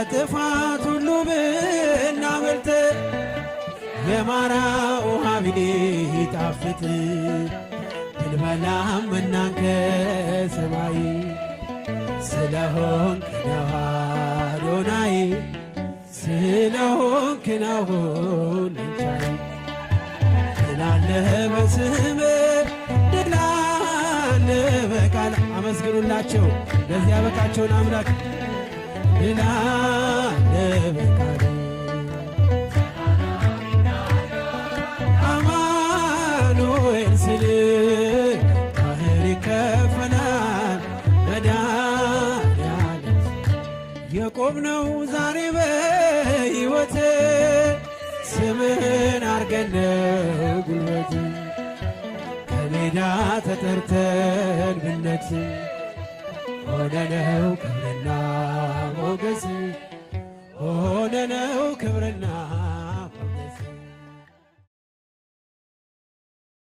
ከጥፋት ሁሉ ብናመልጥ የማራ ውሃ ቢጣፍጥ ብንበላም መናን ከሰማይ ስለሆንክ ነው አዶናይ ስለሆንክ ነው ሁሉን ቻይ ድል አለ በስምህ ድል አለ በቃል አመስግኑላቸው ለዚህ ያበቃቸውን አምላክ ድል አለ በቃል አማኑኤል ስል ባህር ይከፈላል መድኃኒዓለም የቆምነው ዛሬ በሕይወት ስምህን አርገን ነው ጉልበት ከሜዳ ተጠርተን ብነት ሆነነው ክብርና ሞገስ ሆነነው ክብርና